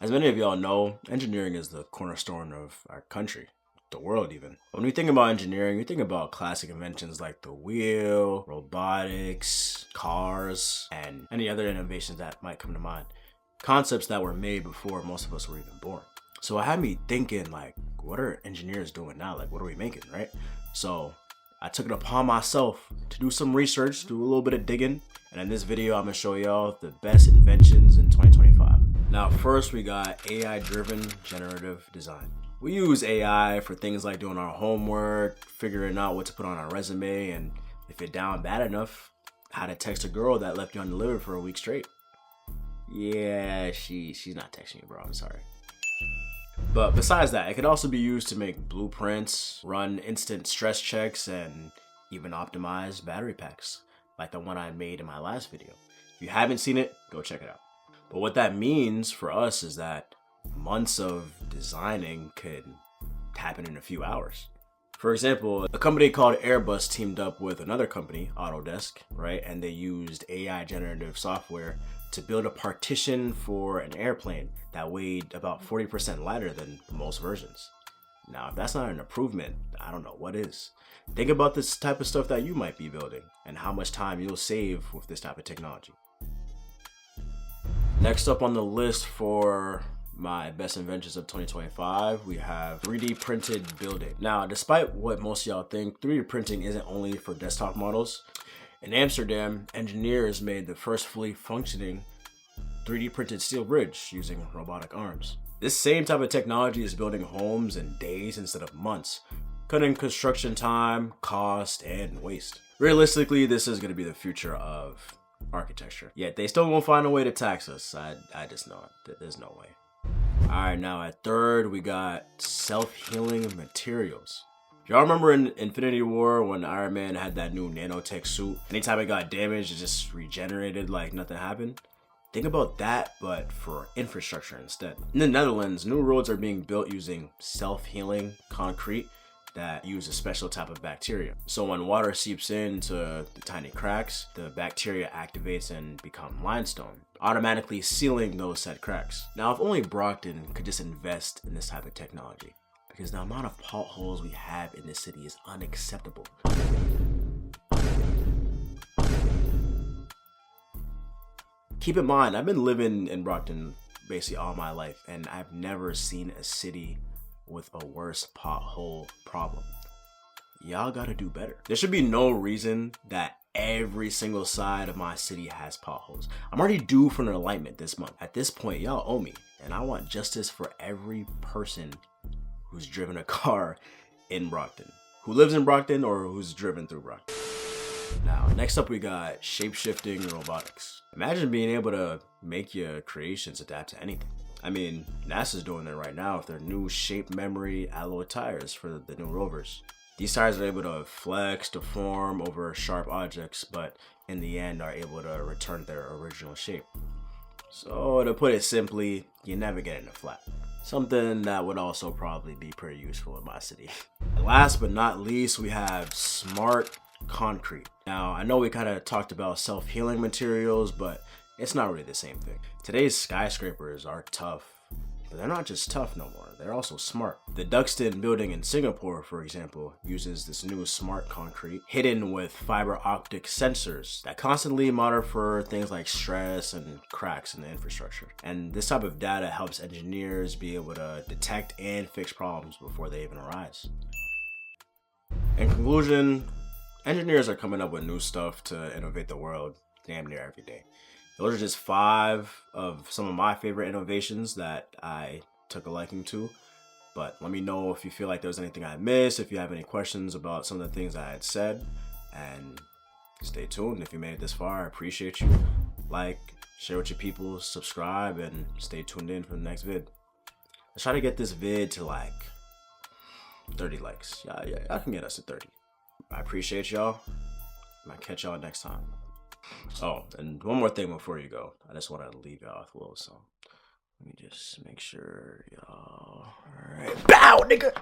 As many of y'all know, engineering is the cornerstone of our country, the world even. When we think about engineering, we think about classic inventions like the wheel, robotics, cars, and any other innovations that might come to mind. Concepts that were made before most of us were even born. So it had me thinking, like, what are engineers doing now? Like, what are we making, right? So I took it upon myself to do some research, do a little bit of digging, and in this video, I'm gonna show y'all the best inventions in 2025. Now, first we got AI-driven generative design. We use AI for things like doing our homework, figuring out what to put on our resume, and if you're down bad enough, how to text a girl that left you undelivered for a week straight. Yeah, she's not texting you, bro, I'm sorry. But besides that, it could also be used to make blueprints, run instant stress checks, and even optimize battery packs, like the one I made in my last video. If you haven't seen it, go check it out. But what that means for us is that months of designing could happen in a few hours. For example, a company called Airbus teamed up with another company, Autodesk, right? And they used AI generative software to build a partition for an airplane that weighed about 40% lighter than most versions. Now, if that's not an improvement, I don't know what is. Think about this type of stuff that you might be building and how much time you'll save with this type of technology. Next up on the list for my best inventions of 2025, we have 3D printed building. Now, despite what most of y'all think, 3D printing isn't only for desktop models. In Amsterdam, engineers made the first fully functioning 3D printed steel bridge using robotic arms. This same type of technology is building homes in days instead of months, cutting construction time, cost, and waste. Realistically, this is going to be the future of architecture. Yet they still won't find a way to tax us. I just know it. There's no way. Alright, now at third, we got self-healing materials. Y'all remember in Infinity War when Iron Man had that new nanotech suit? Anytime it got damaged, it just regenerated like nothing happened. Think about that, but for infrastructure instead. In the Netherlands, new roads are being built using self-healing concrete that use a special type of bacteria. So when water seeps into the tiny cracks, the bacteria activates and become limestone, automatically sealing those said cracks. Now, if only Brockton could just invest in this type of technology, because the amount of potholes we have in this city is unacceptable. Keep in mind, I've been living in Brockton basically all my life, and I've never seen a city with a worse pothole problem. Y'all gotta do better. There should be no reason that every single side of my city has potholes. I'm already due for an alignment this month. At this point, y'all owe me, and I want justice for every person who's driven a car in Brockton, who lives in Brockton or who's driven through Brockton. Now, next up we got shape-shifting robotics. Imagine being able to make your creations adapt to anything. I mean, NASA's doing it right now with their new shape memory alloy tires for the new rovers. These tires are able to flex, deform over sharp objects, but in the end are able to return their original shape. So to put it simply, you're never getting a flat. Something that would also probably be pretty useful in my city. And last but not least, we have smart concrete. Now, I know we kind of talked about self-healing materials, but it's not really the same thing. Today's skyscrapers are tough, but they're not just tough no more, they're also smart. The Duxton building in Singapore, for example, uses this new smart concrete hidden with fiber optic sensors that constantly monitor for things like stress and cracks in the infrastructure. And this type of data helps engineers be able to detect and fix problems before they even arise. In conclusion, engineers are coming up with new stuff to innovate the world damn near every day. Those are just 5 of some of my favorite innovations that I took a liking to. But let me know if you feel like there was anything I missed, if you have any questions about some of the things I had said. And stay tuned. If you made it this far, I appreciate you. Like, share with your people, subscribe, and stay tuned in for the next vid. Let's try to get this vid to like 30 likes. Yeah, I can get us to 30. I appreciate y'all. I'll catch y'all next time. Oh, and one more thing before you go. I just want to leave y'all with a little song. Let me just make sure y'all... Alright. Bow, nigga!